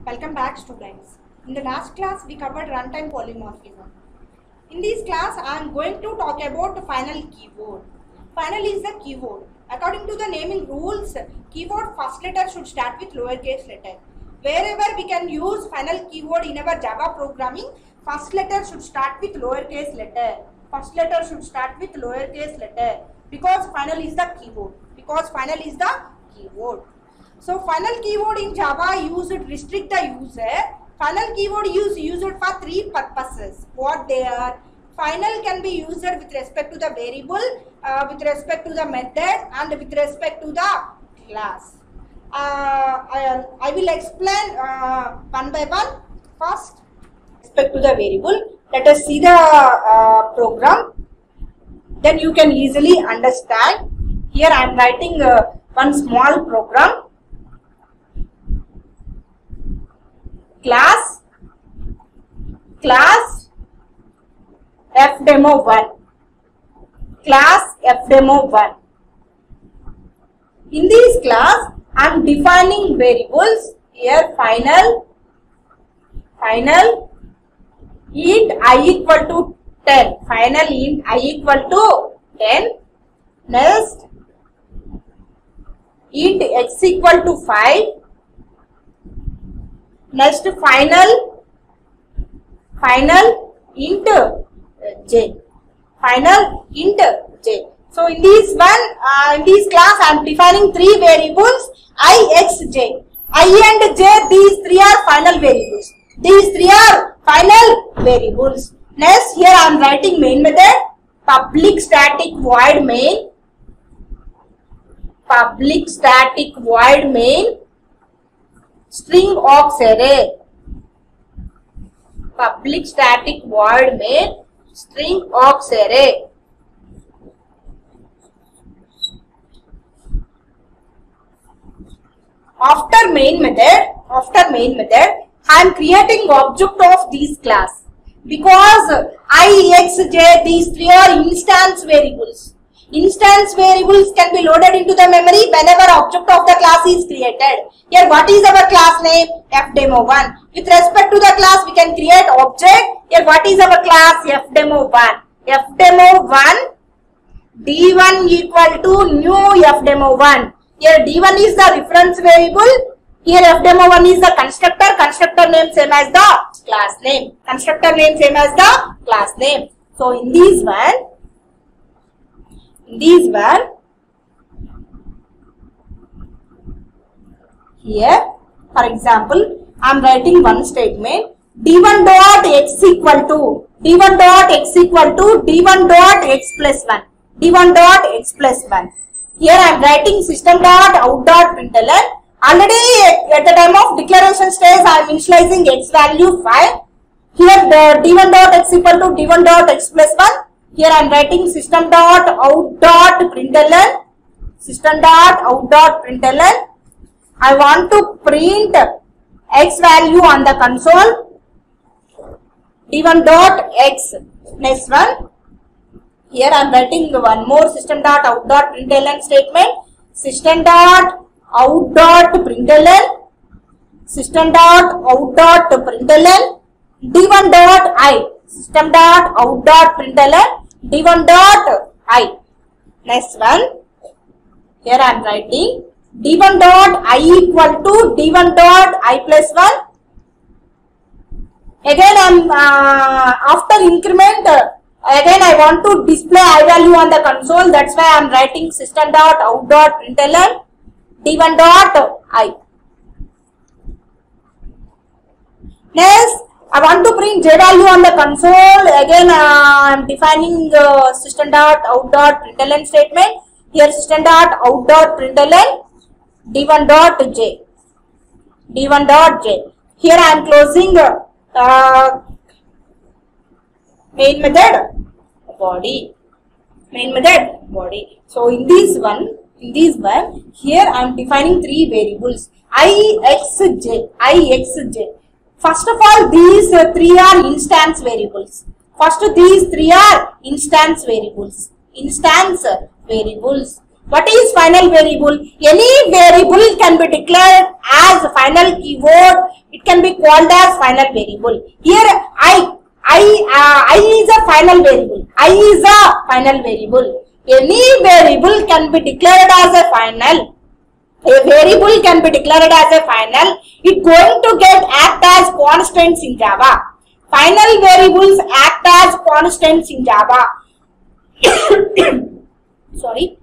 Welcome back, students. In the last class we covered runtime polymorphism. In this class I am going to talk about the final keyword. Final is the keyword. According to the naming rules, keyword first letter should start with lowercase letter. Wherever we can use final keyword in our Java programming, first letter should start with lowercase letter. First letter should start with lowercase letter because final is the keyword. So final keyword in Java used to restrict the user. Final keyword is used for three purposes. What they are? Final can be used with respect to the variable, with respect to the method, and with respect to the class. I will explain one by one. First, with respect to the variable, let us see the program. Then you can easily understand. Here I am writing one small program. Class fdemo1, class fdemo1. In this class I am defining variables. Here final int I equal to 10, final int I equal to 10. Next int x equal to 5. Next final int j, final int j. So in this class I am defining three variables I, x, j. I and j, these three are final variables. Next here I am writing main method, public static void main, string aux array, public static void main, string aux array. After main method, I am creating object of this class because I, x, j, these three are instance variables. Instance variables can be loaded into the memory whenever object of the class is created. Here what is our class name? fdemo1. With respect to the class we can create object. Here what is our class? fdemo1. fdemo1 d1 equal to new fdemo1. Here d1 is the reference variable. Here fdemo1 is the constructor name same as the class name. So in this one, here for example I am writing one statement, d1 dot x equal to d1 dot x plus 1. Here I am writing system dot out dot println. Already at the time of declaration stage I am initializing x value 5. Here the d1 dot x equal to d1 dot x plus 1. Here I am writing system dot out dot println. I want to print x value on the console. d1 dot x. Next one. Here I am writing one more system dot out dot println statement. System dot out dot println. d1 dot I. System dot out dot println. d1 dot I. Next one. Here I am writing d1 dot I equal to d1 dot I plus 1. Again I am after increment. Again I want to display I value on the console. That's why I am writing system dot out dot println d1 dot I. Next I want to print j value on the console. Again I am defining system dot out dot println statement. Here system dot out dot println d1 dot j. Here I am closing main method body. So in this one, here I am defining three variables I, x, j. First of all, these three are instance variables. What is final variable? Any variable can be declared as final keyword. It can be called as final variable. Here I is a final variable. I is a final variable. Any variable can be declared as a final. A variable can be declared as a final. It going to get act as constants in Java. Final variables act as constants in Java. Sorry.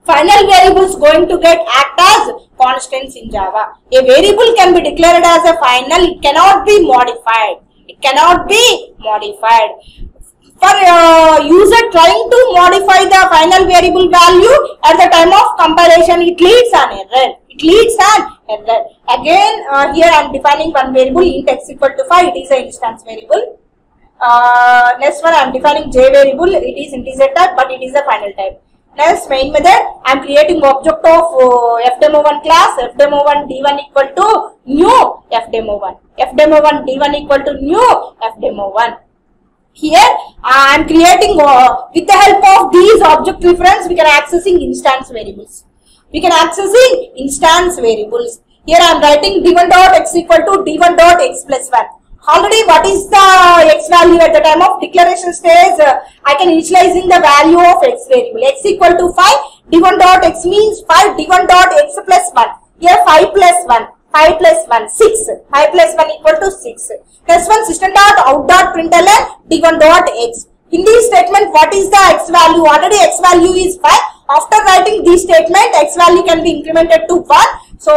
Final variables going to get act as constants in Java. A variable can be declared as a final. It cannot be modified. It cannot be modified. For user trying to modify the final variable value at the time of compilation, it leads an error. It leads an error. Again, here I am defining one variable int x equal to 5. It is an instance variable. Next one I am defining j variable. It is integer type, but it is a final type. Next main method, I am creating object of fdemo1 class, fdemo1 d1 equal to new fdemo1, fdemo1 d1 equal to new fdemo1. Here I am creating with the help of these object reference, we can accessing instance variables. We can accessing instance variables. Here I am writing d1 dot x equal to d1 dot x plus 1. Already what is the x value at the time of declaration stage? I can initializing the value of x variable. X equal to 5, d1 dot x means 5, d1 dot x plus 1. Here 5 plus 1, 5 plus 1, 6. 5 plus 1 equal to 6. Plus 1 system dot out dot println d1 dot x. In this statement, what is the x value? Already x value is 5. After writing this statement, x value can be incremented to 1. So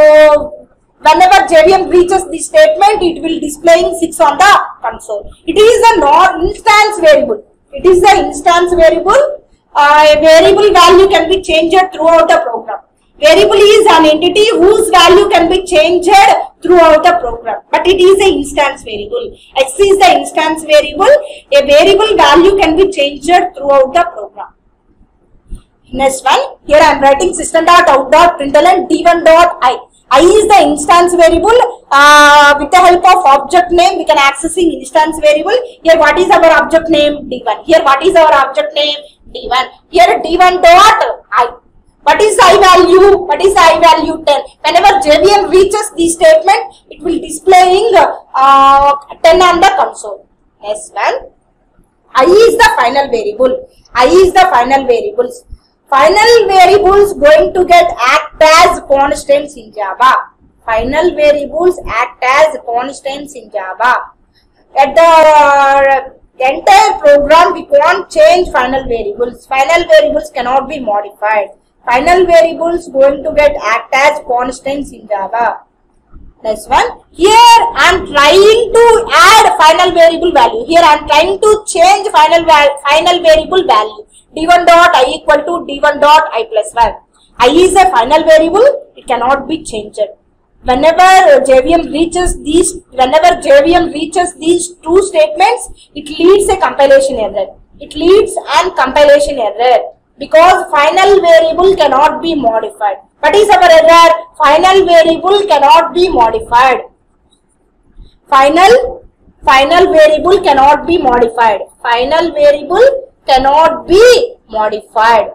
whenever JVM reaches this statement, it will displaying 6 on the console. It is a non-instance variable. It is the instance variable. A variable value can be changed throughout the program. Variable is an entity whose value can be changed throughout the program. But it is an instance variable. X is the instance variable. A variable value can be changed throughout the program. Next one, here I am writing system.out.println d1 dot I. I is the instance variable. With the help of object name, we can accessing instance variable. Here what is our object name? D1. Here what is our object name? D1. Here D1 dot I. What is I value? What is I value? 10. Whenever JVM reaches this statement, it will displaying 10 on the console. Next one, I is the final variable. I is the final variables. Final variables going to get act as constants in Java. Final variables act as constants in Java. At the entire program, we can't change final variables. Final variables cannot be modified. Final variables going to get act as constants in Java. Next one. Here I am trying to add final variable value. Here I am trying to change final variable value. d1 dot I equal to d1 dot I plus 1. I is a final variable. It cannot be changed. Whenever JVM reaches these two statements, it leads a compilation error. It leads an compilation error. Because final variable cannot be modified. What is our error? Final variable cannot be modified. Final variable cannot be modified. Final variable cannot be modified.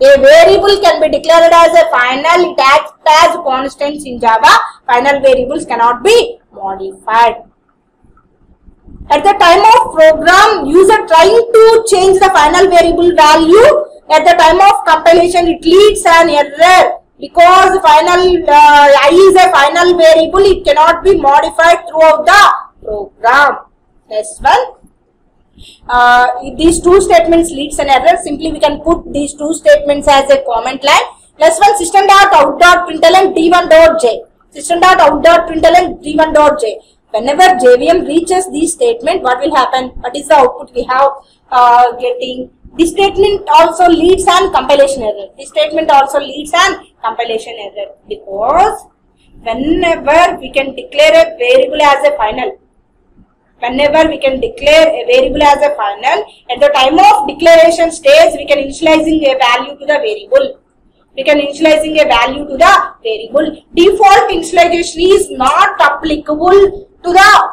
A variable can be declared as a final. It acts as constants in Java. Final variables cannot be modified. At the time of program, user trying to change the final variable value, at the time of compilation, it leads an error because I is a final variable. It cannot be modified throughout the program. Next one, these two statements leads an error. Simply we can put these two statements as a comment line. Next one, system.out.println d1 dot j. System.out.println d1 dot j. Whenever JVM reaches this statement, what will happen? What is the output we have getting? This statement also leads an compilation error. This statement also leads an compilation error because whenever we can declare a variable as a final, at the time of declaration stage, we can initializing a value to the variable. Default initialization is not applicable to the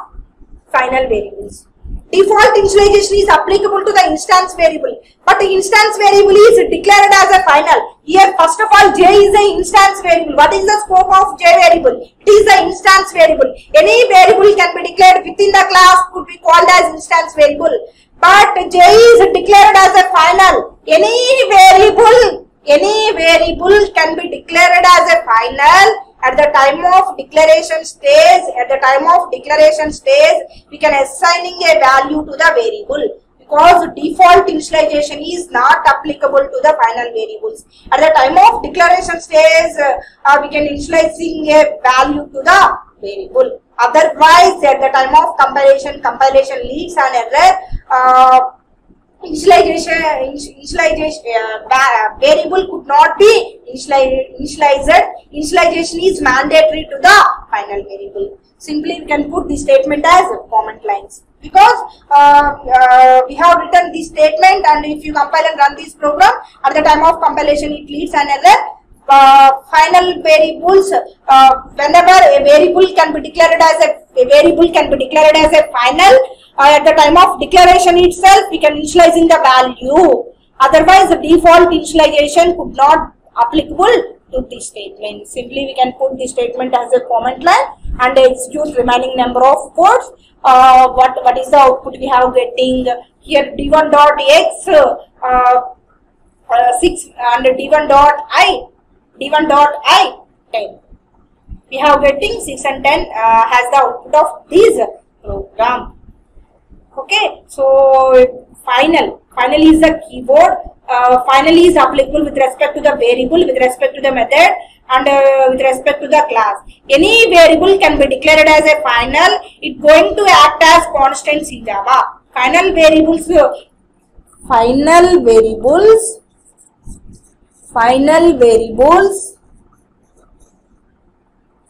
final variables. Default initialization is applicable to the instance variable, but the instance variable is declared as a final. Here, first of all, J is the instance variable. What is the scope of J variable? It is the instance variable. Any variable can be declared within the class, could be called as instance variable. But J is declared as a final. Any variable can be declared as a final. At the time of declaration stage, we can assigning a value to the variable, because default initialization is not applicable to the final variables. At the time of declaration stage, we can initializing a value to the variable. Otherwise, at the time of compilation leaves an error. Variable could not be initialized. Initialization is mandatory to the final variable. Simply we can put this statement as comment lines, because we have written this statement, and if you compile and run this program, at the time of compilation it leaves an error. Final variables, whenever a variable can be declared as a final, at the time of declaration itself we can initializing the value. Otherwise, the default initialization could not applicable to this statement. Simply we can put this statement as a comment line and execute remaining number of codes. What is the output we have getting here? D1.x 6 and D1.i 10. We have getting 6 and 10 has the output of this program. Okay, so final is the keyword. Finally is applicable with respect to the variable, with respect to the method, and with respect to the class. Any variable can be declared as a final. It's going to act as constants in Java. Final variables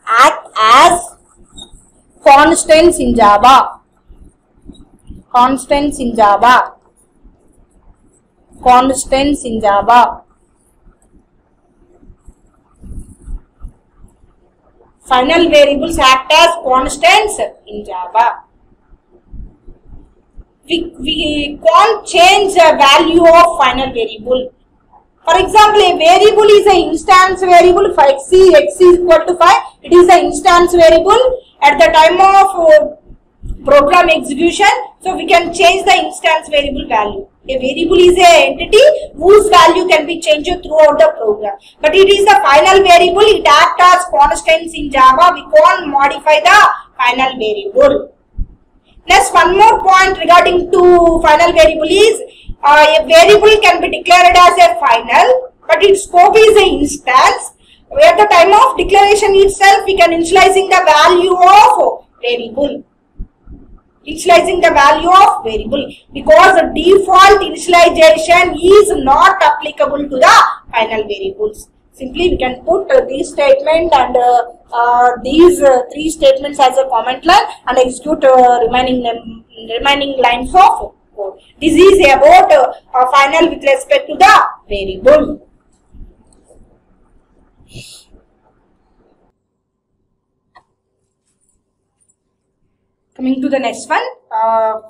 act as constants in Java. Final variables act as constants in Java. We can't change the value of final variable. For example, a variable is an instance variable. If x is equal to 5, it is an instance variable at the time of program execution. So we can change the instance variable value. A variable is an entity whose value can be changed throughout the program. But it is the final variable. It acts as constants in Java. We can't modify the final variable. Next, one more point regarding to final variable is a variable can be declared as a final, but its scope is an instance. At the time of declaration itself, we can initializing the value of variable. Because the default initialization is not applicable to the final variables. Simply we can put this statement and these three statements as a comment line and execute remaining lines of code. This is about final with respect to the variable. Coming to the next one,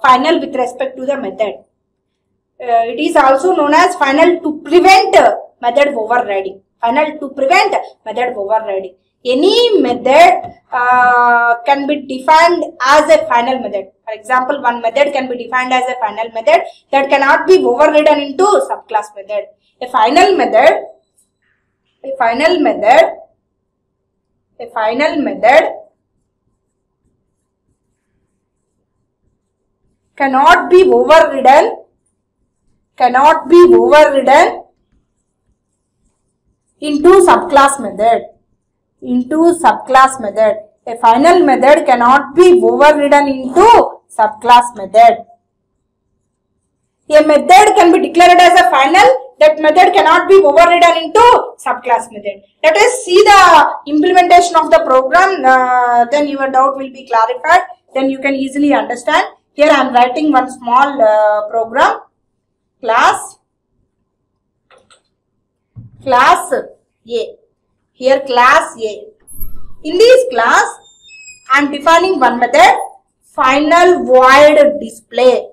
final with respect to the method. It is also known as final to prevent method overriding. Any method can be defined as a final method. For example, one method can be defined as a final method that cannot be overridden into subclass method. A final method cannot be overridden into subclass method. A final method cannot be overridden into subclass method. A method can be declared as a final. That method cannot be overridden into subclass method. Let us see the implementation of the program. Then your doubt will be clarified. Then you can easily understand. Here I am writing one small program. Class A. Here class A. In this class, I am defining one method final void display.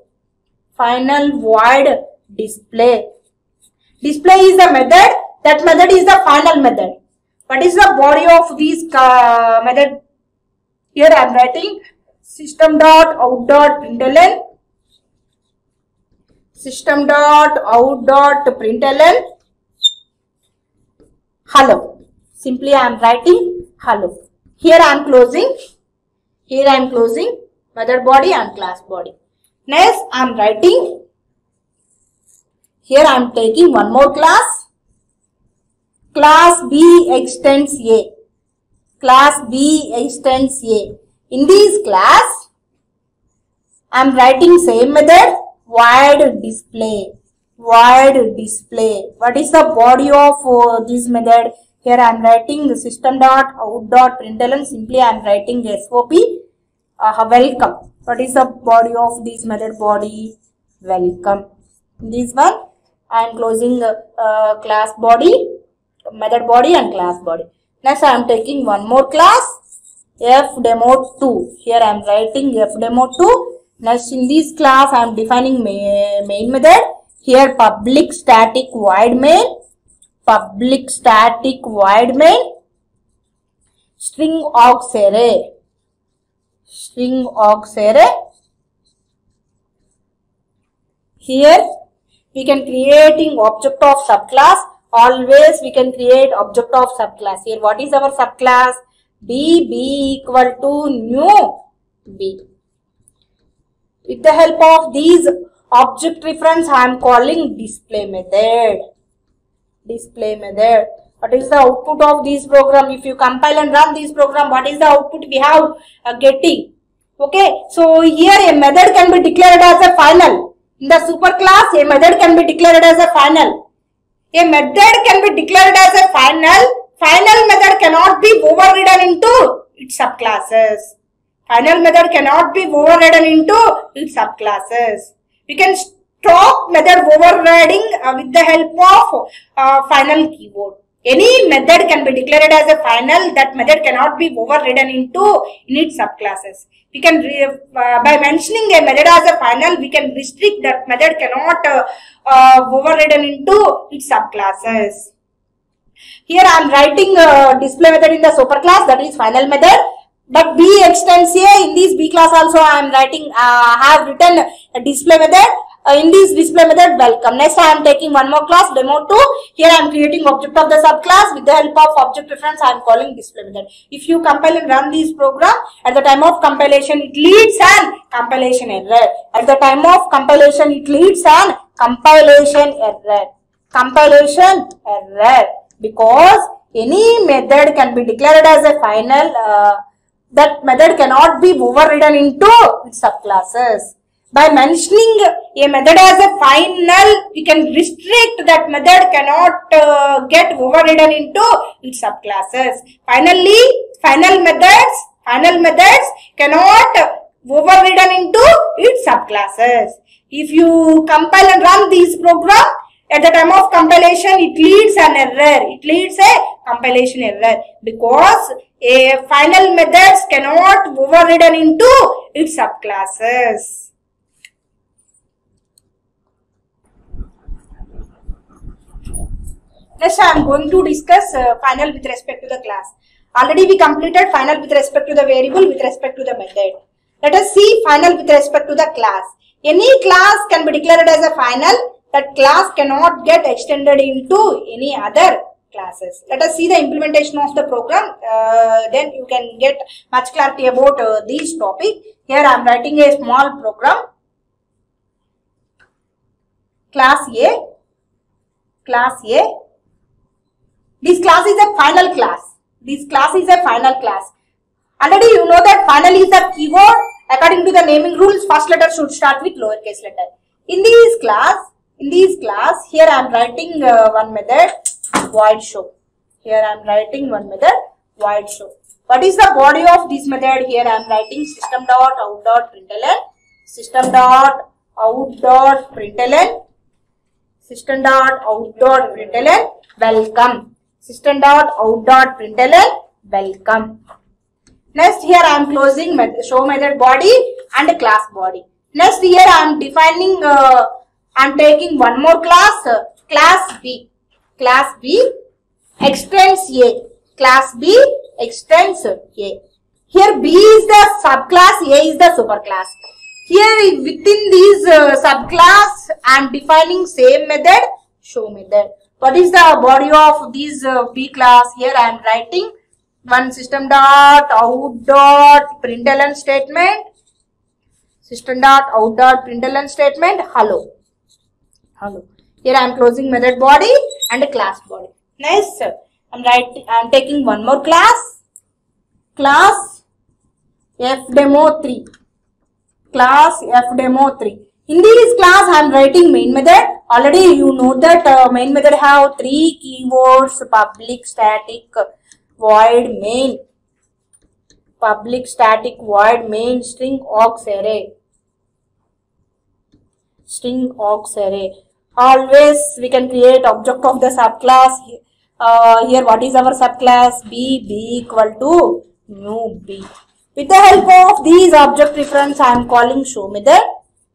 Final void display. Display is the method. That method is the final method. What is the body of this method? Here I am writing system.out.println. System.out.println. Hello. Simply I am writing hello. Here I am closing. Here I am closing method body and class body. Next I am writing. Here I am taking one more class. Class B extends A. Class B extends A. In this class, I am writing same method, void display. Void display. What is the body of this method? Here I am writing system.out.println. Simply I am writing SOP. Welcome. What is the body of this method? Body welcome. This one I am closing class body, method body and class body. Next I am taking one more class, fdemo2. Here I am writing fdemo2. Next in this class I am defining main method. Here public static void main. Public static void main. String aux array. String aux array. Here we can creating object of subclass. Always we can create object of subclass. Here what is our subclass? B equal to new B. With the help of these object reference I am calling display method. Display method. What is the output of this program? If you compile and run this program, what is the output we have getting? Okay, so here a method can be declared as a final. In the superclass, a method can be declared as a final. A method can be declared as a final. Final method cannot be overridden into its subclasses. Final method cannot be overridden into its subclasses. We can stop method overriding with the help of final keyword. Any method can be declared as a final. That method cannot be overridden into its subclasses. We can by mentioning a method as a final, we can restrict that method cannot overridden into its subclasses. Here I am writing display method in the superclass, that is final method. But B extends A. In this B class also I am writing, have written a display method. In this display method welcome. Next I am taking one more class, demo2. Here I am creating object of the subclass. With the help of object reference I am calling display method. If you compile and run this program, at the time of compilation it leads an compilation error. At the time of compilation it leads an compilation error. Compilation error. Because any method can be declared as a final. That method cannot be overridden into its subclasses. By mentioning a method as a final, we can restrict that method cannot get overridden into its subclasses. Finally, final methods cannot overridden into its subclasses. If you compile and run this program, at the time of compilation, it leads an error. It leads a compilation error because a final methods cannot overridden into its subclasses. Next, I am going to discuss final with respect to the class. Already we completed final with respect to the variable with respect to the method. Let us see final with respect to the class. Any class can be declared as a final. That class cannot get extended into any other classes. Let us see the implementation of the program. Then you can get much clarity about this topic. Here I am writing a small program. Class A. Class A. This class is a final class. This class is a final class. Already you know that final is a keyword. According to the naming rules, first letter should start with lowercase letter. In this class, here I am writing one method, void show. Here I am writing one method, void show. What is the body of this method? Here I am writing system.out.println, system.out.println, system.out.println, welcome. System.out.println, welcome. Next, here I am closing show method body and a class body. Next here I am defining, I am taking one more class, class B. Class B extends A. Class B extends A. Here B is the subclass, A is the superclass. Here within these subclass I am defining same method, show method. What is the body of this B class? Here I am writing one system dot out dot println statement. System dot out dot println statement. Hello. Hello. Here I am closing method body and a class body. Next, I am taking one more class. Class fdemo3. Class fdemo3. In this class I am writing main method. Already you know that main method have three keywords: public, static, void, main. Public, static, void, main, string, aux array. String, aux array. Always we can create object of the subclass. Here what is our subclass? B equal to new B. With the help of these object reference I am calling show method.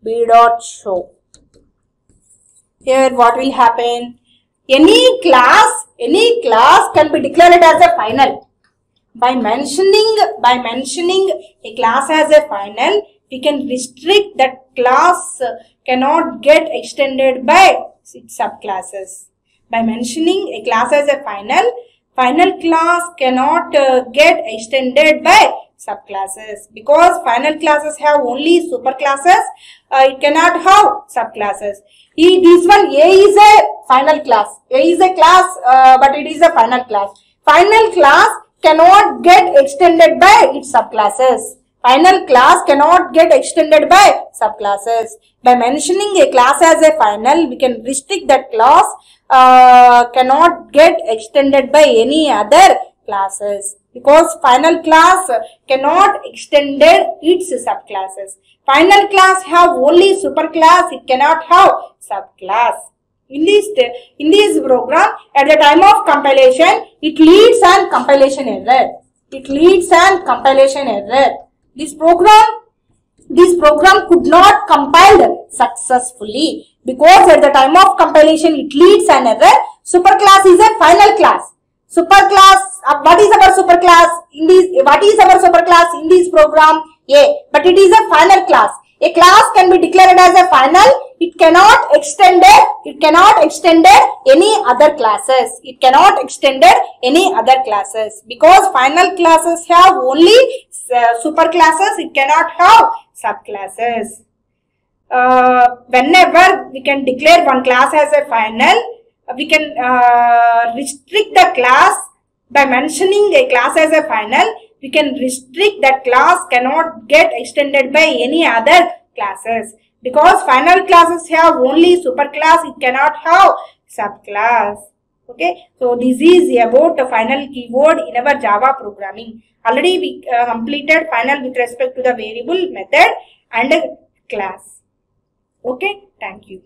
B dot show. Here what will happen? Any class can be declared as a final. By mentioning a class as a final, we can restrict that class cannot get extended by its subclasses. By mentioning a class as a final class cannot get extended by subclasses, because final classes have only superclasses. It cannot have subclasses. This one A is a final class. A is a class, but it is a final class. Final class cannot get extended by its subclasses. Final class cannot get extended by subclasses. By mentioning a class as a final, we can restrict that class cannot get extended by any other classes, because final class cannot extend its subclasses. Final class have only superclass, it cannot have subclass. In this program, at the time of compilation, it leads an compilation error. It leads an compilation error. This program could not compile successfully, because at the time of compilation it leads an error. Superclass is a final class. Superclass, what is our superclass in this program? A, but it is a final class. A class can be declared as a final. It cannot extend any other classes. It cannot extend any other classes, because final classes have only superclasses. It cannot have subclasses. Whenever we can declare one class as a final, we can restrict the class. By mentioning a class as a final, we can restrict that class cannot get extended by any other classes, because final classes have only superclass. It cannot have subclass. Okay, so this is about the final keyword in our Java programming. Already we completed final with respect to the variable, method and class. Okay, thank you.